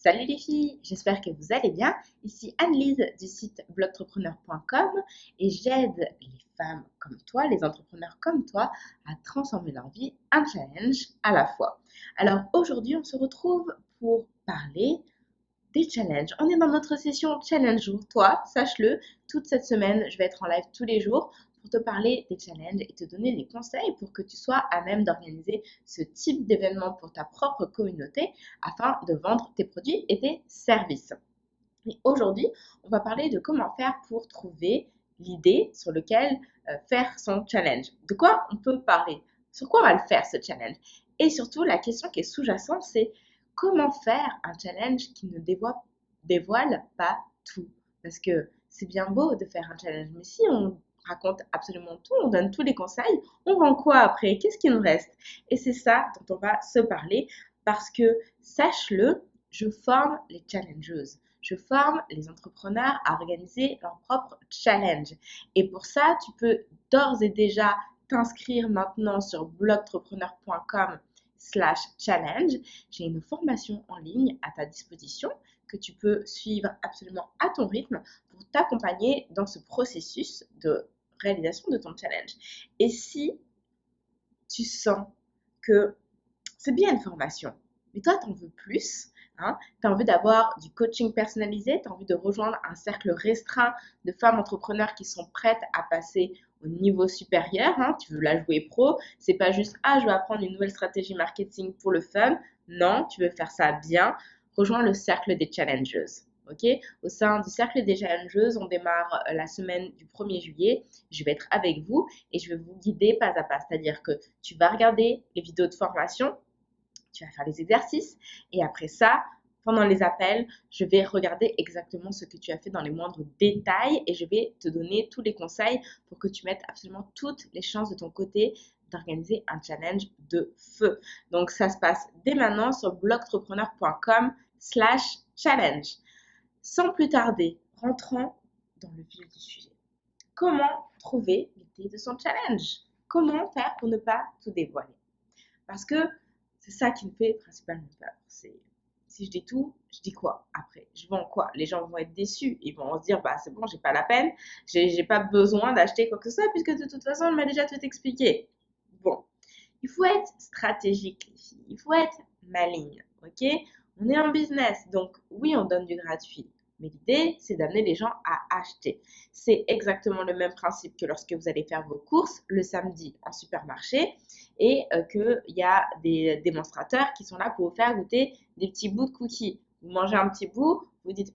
Salut les filles, j'espère que vous allez bien. Ici Anne-Lise du site blogtrepreneur.com et j'aide les femmes comme toi, les entrepreneurs comme toi, à transformer leur vie un challenge à la fois. Alors aujourd'hui, on se retrouve pour parler des challenges. On est dans notre session challenge jour. Toi, sache-le, toute cette semaine, je vais être en live tous les jours pour te parler des challenges et te donner des conseils pour que tu sois à même d'organiser ce type d'événement pour ta propre communauté afin de vendre tes produits et tes services. Et aujourd'hui, on va parler de comment faire pour trouver l'idée sur laquelle faire son challenge. De quoi on peut parler? Sur quoi on va le faire ce challenge? Et surtout, la question qui est sous-jacente, c'est comment faire un challenge qui ne dévoile pas tout? Parce que c'est bien beau de faire un challenge, mais si on raconte absolument tout, on donne tous les conseils, on vend quoi après? Qu'est-ce qui nous reste? Et c'est ça dont on va se parler parce que, sache-le, je forme les challengeuses. Je forme les entrepreneurs à organiser leur propre challenge. Et pour ça, tu peux d'ores et déjà t'inscrire maintenant sur blogtrepreneur.com/challenge. J'ai une formation en ligne à ta disposition que tu peux suivre absolument à ton rythme pour t'accompagner dans ce processus de réalisation de ton challenge. Et si tu sens que c'est bien une formation, mais toi, tu en veux plus, hein, tu as envie d'avoir du coaching personnalisé, tu as envie de rejoindre un cercle restreint de femmes entrepreneurs qui sont prêtes à passer au niveau supérieur, hein, tu veux la jouer pro, c'est pas juste « Ah, je vais apprendre une nouvelle stratégie marketing pour le fun ». Non, tu veux faire ça bien, rejoins le cercle des challengeuses. Ok, au sein du cercle des challengeuses, on démarre la semaine du 1er juillet. Je vais être avec vous et je vais vous guider pas à pas. C'est-à-dire que tu vas regarder les vidéos de formation, tu vas faire les exercices et après ça, pendant les appels, je vais regarder exactement ce que tu as fait dans les moindres détails et je vais te donner tous les conseils pour que tu mettes absolument toutes les chances de ton côté d'organiser un challenge de feu. Donc ça se passe dès maintenant sur blogtrepreneur.com/challenge. Sans plus tarder, rentrons dans le vif du sujet. Comment trouver l'idée de son challenge? Comment faire pour ne pas tout dévoiler? Parce que c'est ça qui me fait principalement peur. C'est si je dis tout, je dis quoi après? Je vends quoi? Les gens vont être déçus. Ils vont se dire, bah c'est bon, j'ai pas la peine, j'ai pas besoin d'acheter quoi que ce soit puisque de toute façon, on m'a déjà tout expliqué. Bon, il faut être stratégique, les filles. Il faut être maligne, ok? On est en business, donc oui, on donne du gratuit. Mais l'idée, c'est d'amener les gens à acheter. C'est exactement le même principe que lorsque vous allez faire vos courses le samedi en supermarché et qu'il y a des démonstrateurs qui sont là pour vous faire goûter des petits bouts de cookies. Vous mangez un petit bout, vous dites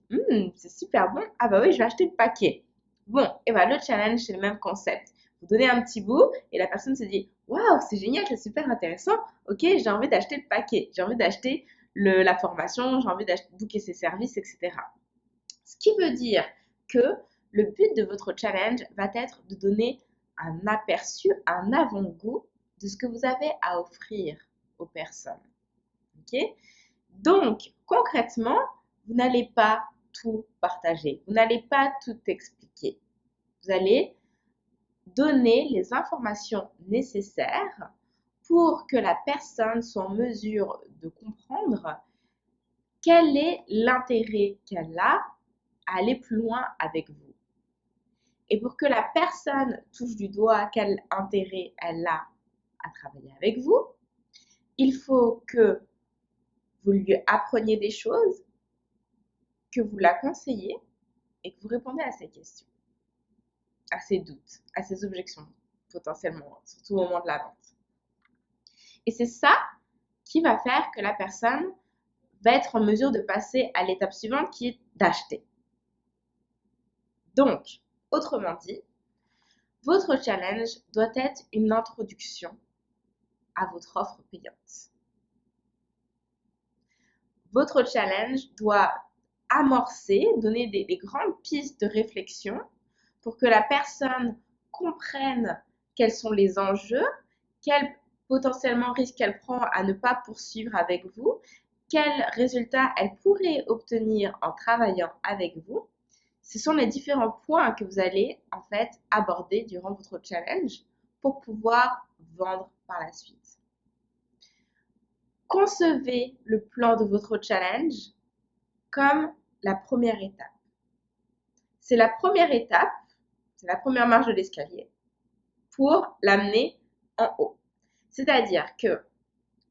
c'est super bon, ah bah oui, je vais acheter le paquet. Bon, et bah le challenge, c'est le même concept. Vous donnez un petit bout et la personne se dit waouh, c'est génial, c'est super intéressant. Ok, j'ai envie d'acheter le paquet, j'ai envie d'acheter la formation, j'ai envie d'acheter booker ses services, etc. Ce qui veut dire que le but de votre challenge va être de donner un aperçu, un avant-goût de ce que vous avez à offrir aux personnes. Ok? Donc, concrètement, vous n'allez pas tout partager, vous n'allez pas tout expliquer. Vous allez donner les informations nécessaires pour que la personne soit en mesure de comprendre quel est l'intérêt qu'elle a à aller plus loin avec vous. Et pour que la personne touche du doigt quel intérêt elle a à travailler avec vous, il faut que vous lui appreniez des choses, que vous la conseillez et que vous répondez à ses questions, à ses doutes, à ses objections potentiellement, surtout au moment de la vente. Et c'est ça qui va faire que la personne va être en mesure de passer à l'étape suivante qui est d'acheter. Donc, autrement dit, votre challenge doit être une introduction à votre offre payante. Votre challenge doit amorcer, donner des grandes pistes de réflexion pour que la personne comprenne quels sont les enjeux, quels potentiellement risques elle prend à ne pas poursuivre avec vous, quels résultats elle pourrait obtenir en travaillant avec vous. Ce sont les différents points que vous allez en fait aborder durant votre challenge pour pouvoir vendre par la suite. Concevez le plan de votre challenge comme la première étape. C'est la première étape, c'est la première marche de l'escalier pour l'amener en haut. C'est-à-dire que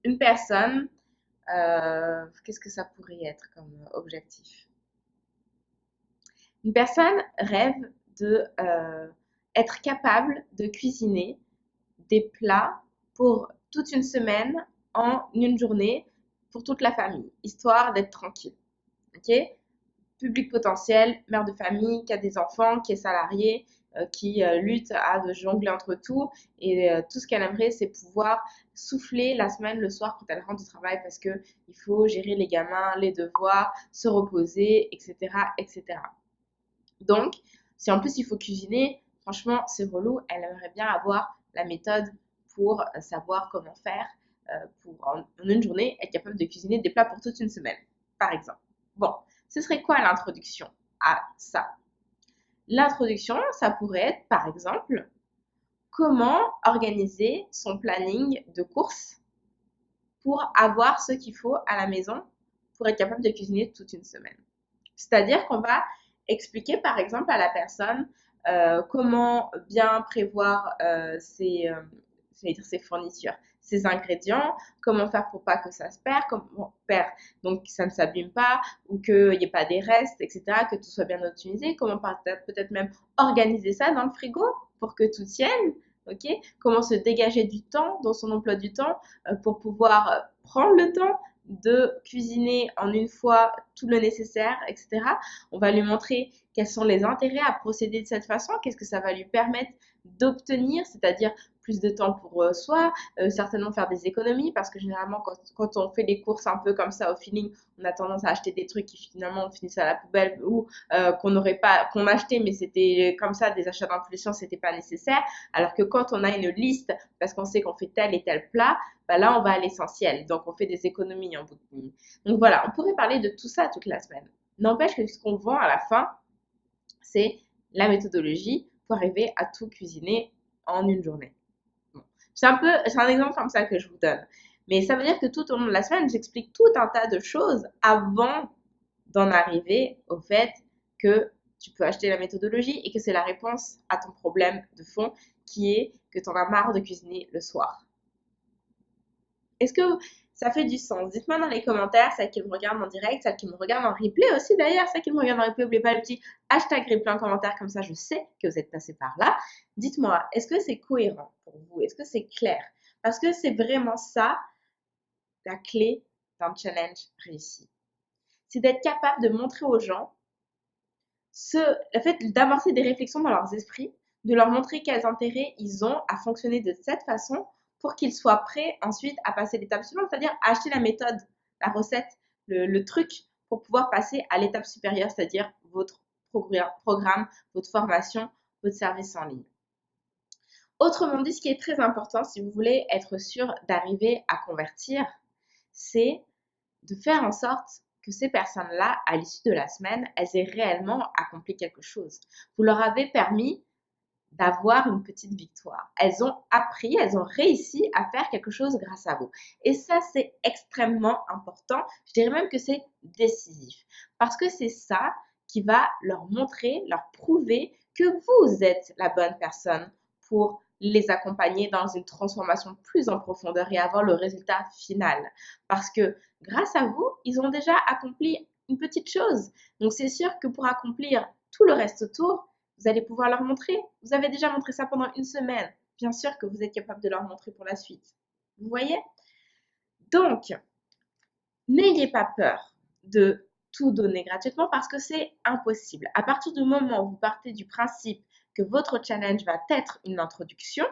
une personne, qu'est-ce que ça pourrait être comme objectif? Une personne rêve de être capable de cuisiner des plats pour toute une semaine en une journée pour toute la famille, histoire d'être tranquille. Ok? Public potentiel, mère de famille, qui a des enfants, qui est salariée, qui lutte à de jongler entre tout. Et tout ce qu'elle aimerait, c'est pouvoir souffler la semaine, le soir, quand elle rentre du travail, parce que il faut gérer les gamins, les devoirs, se reposer, etc., etc. Donc, si en plus il faut cuisiner, franchement, c'est relou. Elle aimerait bien avoir la méthode pour savoir comment faire pour en une journée être capable de cuisiner des plats pour toute une semaine, par exemple. Bon, ce serait quoi l'introduction à ça? L'introduction, ça pourrait être, par exemple, comment organiser son planning de courses pour avoir ce qu'il faut à la maison pour être capable de cuisiner toute une semaine. C'est-à-dire qu'on va expliquer par exemple à la personne comment bien prévoir ses fournitures, ses ingrédients, comment faire pour pas que ça se perd, comment faire donc que ça ne s'abîme pas ou qu'il n'y ait pas des restes, etc., que tout soit bien optimisé, comment peut-être même organiser ça dans le frigo pour que tout tienne. Ok, comment se dégager du temps dans son emploi du temps pour pouvoir prendre le temps de cuisiner en une fois tout le nécessaire, etc. On va lui montrer quels sont les intérêts à procéder de cette façon, qu'est-ce que ça va lui permettre d'obtenir, c'est-à-dire plus de temps pour soi, certainement faire des économies, parce que généralement quand on fait des courses un peu comme ça au feeling, on a tendance à acheter des trucs qui finalement finissent à la poubelle ou qu'on achetait mais c'était comme ça, des achats d'impulsion, c'était pas nécessaire, alors que quand on a une liste, parce qu'on sait qu'on fait tel et tel plat, bah là on va à l'essentiel, donc on fait des économies en bout de ligne. Donc voilà, on pourrait parler de tout ça toute la semaine. N'empêche que ce qu'on vend à la fin, c'est la méthodologie pour arriver à tout cuisiner en une journée. Bon. C'est un exemple comme ça que je vous donne. Mais ça veut dire que tout au long de la semaine, j'explique tout un tas de choses avant d'en arriver au fait que tu peux acheter la méthodologie et que c'est la réponse à ton problème de fond qui est que tu en as marre de cuisiner le soir. Est-ce que ça fait du sens? Dites-moi dans les commentaires, celles qui me regardent en direct, celles qui me regardent en replay aussi d'ailleurs, celles qui me regardent en replay, n'oubliez pas le petit hashtag replay en commentaire, comme ça je sais que vous êtes passé par là. Dites-moi, est-ce que c'est cohérent pour vous? Est-ce que c'est clair? Parce que c'est vraiment ça la clé d'un challenge réussi. C'est d'être capable de montrer aux gens le fait d'amorcer des réflexions dans leurs esprits, de leur montrer quels intérêts ils ont à fonctionner de cette façon pour qu'ils soient prêts ensuite à passer l'étape suivante, c'est-à-dire à acheter la méthode, la recette, le truc pour pouvoir passer à l'étape supérieure, c'est-à-dire votre programme, votre formation, votre service en ligne. Autrement dit, ce qui est très important si vous voulez être sûr d'arriver à convertir, c'est de faire en sorte que ces personnes-là, à l'issue de la semaine, elles aient réellement accompli quelque chose. Vous leur avez permis d'avoir une petite victoire. Elles ont appris, elles ont réussi à faire quelque chose grâce à vous. Et ça, c'est extrêmement important. Je dirais même que c'est décisif. Parce que c'est ça qui va leur montrer, leur prouver que vous êtes la bonne personne pour les accompagner dans une transformation plus en profondeur et avoir le résultat final. Parce que grâce à vous, ils ont déjà accompli une petite chose. Donc c'est sûr que pour accomplir tout le reste autour, vous allez pouvoir leur montrer. Vous avez déjà montré ça pendant une semaine. Bien sûr que vous êtes capable de leur montrer pour la suite. Vous voyez? Donc, n'ayez pas peur de tout donner gratuitement parce que c'est impossible. À partir du moment où vous partez du principe que votre challenge va être une introduction,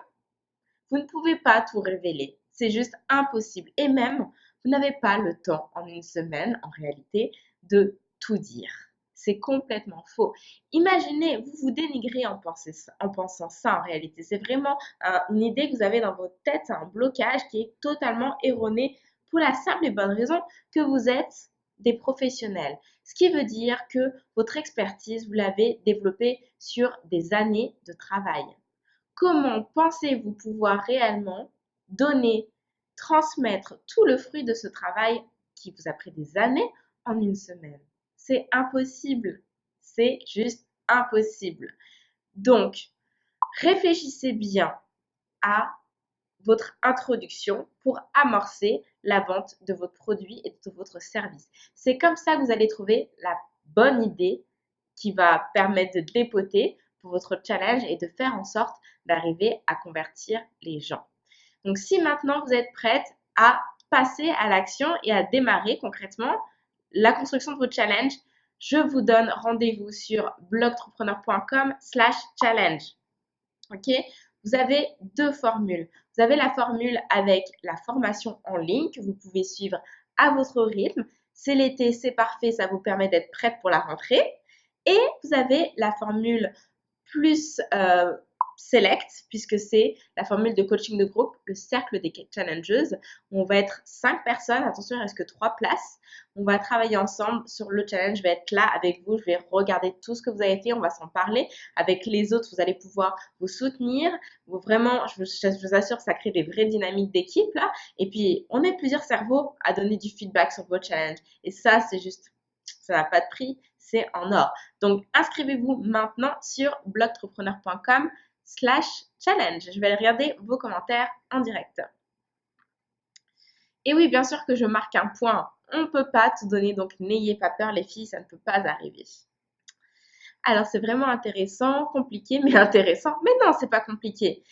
vous ne pouvez pas tout révéler. C'est juste impossible. Et même, vous n'avez pas le temps en une semaine, en réalité, de tout dire. C'est complètement faux. Imaginez, vous vous dénigrez en pensant ça en réalité. C'est vraiment une idée que vous avez dans votre tête, c'est un blocage qui est totalement erroné pour la simple et bonne raison que vous êtes des professionnels. Ce qui veut dire que votre expertise, vous l'avez développée sur des années de travail. Comment pensez-vous pouvoir réellement donner, transmettre tout le fruit de ce travail qui vous a pris des années en une semaine? C'est impossible. C'est juste impossible. Donc, réfléchissez bien à votre introduction pour amorcer la vente de votre produit et de votre service. C'est comme ça que vous allez trouver la bonne idée qui va permettre de dépoter pour votre challenge et de faire en sorte d'arriver à convertir les gens. Donc, si maintenant vous êtes prête à passer à l'action et à démarrer concrètement la construction de votre challenge, je vous donne rendez-vous sur blogentrepreneur.com/challenge. Ok? Vous avez deux formules. Vous avez la formule avec la formation en ligne que vous pouvez suivre à votre rythme. C'est l'été, c'est parfait, ça vous permet d'être prête pour la rentrée. Et vous avez la formule plus select, puisque c'est la formule de coaching de groupe, le cercle des challengeuses, où on va être 5 personnes, attention, il ne reste que 3 places. On va travailler ensemble sur le challenge, je vais être là avec vous, je vais regarder tout ce que vous avez fait, on va s'en parler. Avec les autres, vous allez pouvoir vous soutenir. Vraiment, je vous assure, ça crée des vraies dynamiques d'équipe là. Et puis, on est plusieurs cerveaux à donner du feedback sur vos challenges. Et ça, c'est juste, ça n'a pas de prix, c'est en or. Donc, inscrivez-vous maintenant sur blogentrepreneur.com/challenge. Je vais regarder vos commentaires en direct. Et oui, bien sûr que je marque un point. On ne peut pas tout donner, donc n'ayez pas peur les filles, ça ne peut pas arriver. Alors, c'est vraiment intéressant, compliqué, mais intéressant. Mais non, c'est pas compliqué.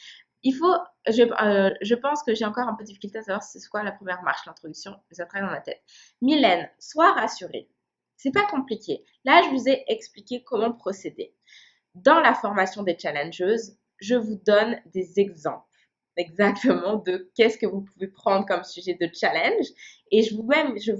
Je pense que j'ai encore un peu de difficulté à savoir c'est quoi la première marche, l'introduction, mais ça travaille dans ma tête. Mylène, sois rassurée. C'est pas compliqué. Là, je vous ai expliqué comment procéder. Dans la formation des challengeuses, je vous donne des exemples exactement de qu'est-ce que vous pouvez prendre comme sujet de challenge. Et je vous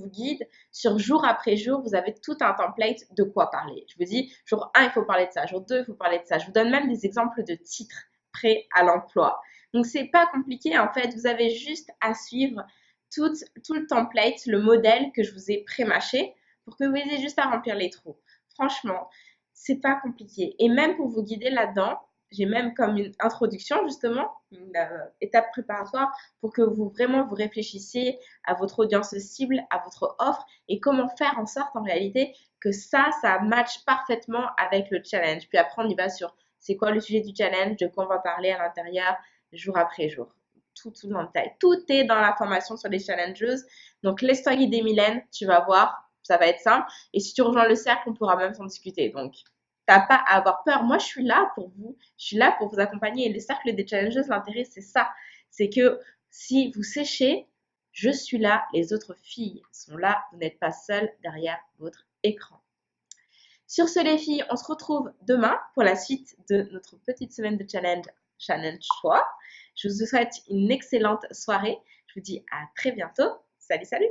guide sur jour après jour, vous avez tout un template de quoi parler. Je vous dis, jour 1, il faut parler de ça, jour 2, il faut parler de ça. Je vous donne même des exemples de titres prêts à l'emploi. Donc, c'est pas compliqué. En fait, vous avez juste à suivre tout le template, le modèle que je vous ai pré-mâché pour que vous ayez juste à remplir les trous. Franchement, c'est pas compliqué. Et même pour vous guider là-dedans, j'ai même comme une introduction justement, une étape préparatoire pour que vous vraiment vous réfléchissiez à votre audience cible, à votre offre et comment faire en sorte en réalité que ça matche parfaitement avec le challenge. Puis après on y va sur c'est quoi le sujet du challenge, de quoi on va parler à l'intérieur jour après jour. Tout dans le détail. Tout est dans la formation sur les challengeuses. Donc laisse-toi guider Mylène, tu vas voir, ça va être simple. Et si tu rejoins le cercle, on pourra même s'en discuter. Donc t'as pas à avoir peur. Moi, je suis là pour vous. Je suis là pour vous accompagner. Et le cercle des challengeuses, l'intérêt, c'est ça. C'est que si vous séchez, je suis là. Les autres filles sont là. Vous n'êtes pas seules derrière votre écran. Sur ce, les filles, on se retrouve demain pour la suite de notre petite semaine de challenge choix. Je vous souhaite une excellente soirée. Je vous dis à très bientôt. Salut, salut!